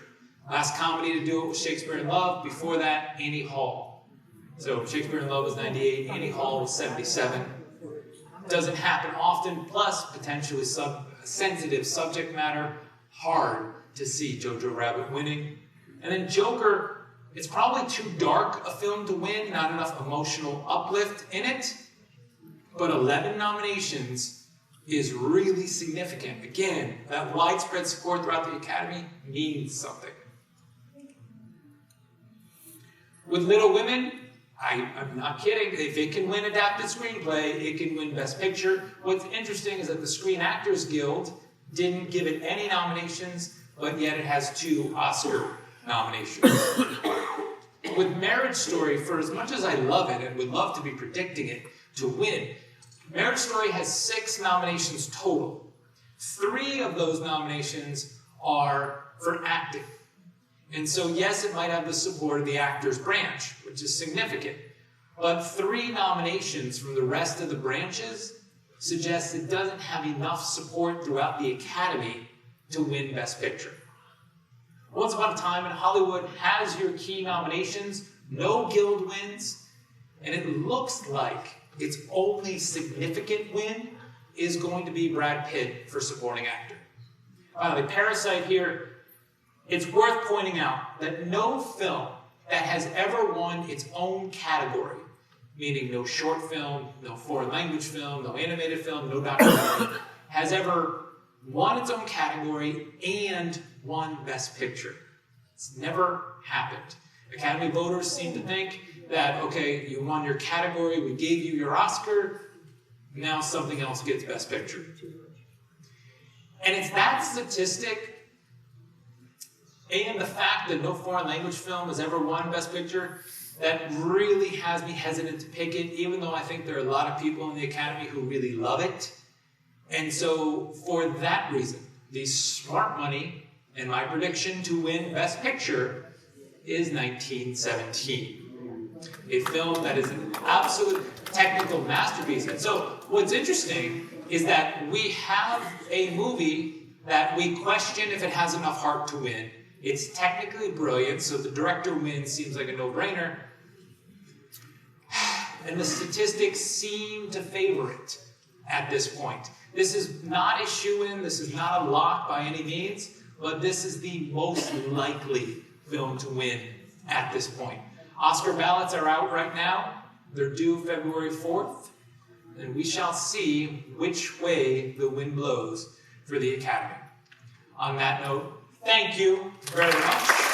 Last comedy to do it was Shakespeare in Love. Before that, Annie Hall. So Shakespeare in Love was 98, Annie Hall was 77. Doesn't happen often, plus potentially sensitive subject matter. Hard to see Jojo Rabbit winning. And then Joker, it's probably too dark a film to win, not enough emotional uplift in it. But 11 nominations is really significant. Again, that widespread support throughout the Academy means something. With Little Women, I'm not kidding. If it can win Adapted Screenplay, it can win Best Picture. What's interesting is that the Screen Actors Guild didn't give it any nominations, but yet it has 2 Oscar nominations. With Marriage Story, for as much as I love it and would love to be predicting it to win, Marriage Story has 6 nominations total. 3 of those nominations are for acting. And so, yes, it might have the support of the actors branch, which is significant. But 3 nominations from the rest of the branches suggests it doesn't have enough support throughout the Academy to win Best Picture. Once Upon a Time in Hollywood has your key nominations, no Guild wins, and it looks like its only significant win is going to be Brad Pitt for supporting actor. Finally, Parasite here, it's worth pointing out that no film that has ever won its own category, meaning no short film, no foreign language film, no animated film, no documentary, has ever won its own category and won Best Picture. It's never happened. Academy voters seem to think that, okay, you won your category, we gave you your Oscar, now something else gets Best Picture. And it's that statistic and the fact that no foreign language film has ever won Best Picture that really has me hesitant to pick it, even though I think there are a lot of people in the Academy who really love it. And so, for that reason, the smart money and my prediction to win Best Picture is 1917. A film that is an absolute technical masterpiece. And so, what's interesting is that we have a movie that we question if it has enough heart to win. It's technically brilliant, so the director wins seems like a no-brainer. And the statistics seem to favor it at this point. This is not a shoo-in, this is not a lock by any means, but this is the most likely film to win at this point. Oscar ballots are out right now. They're due February 4th, and we shall see which way the wind blows for the Academy. On that note, thank you very much.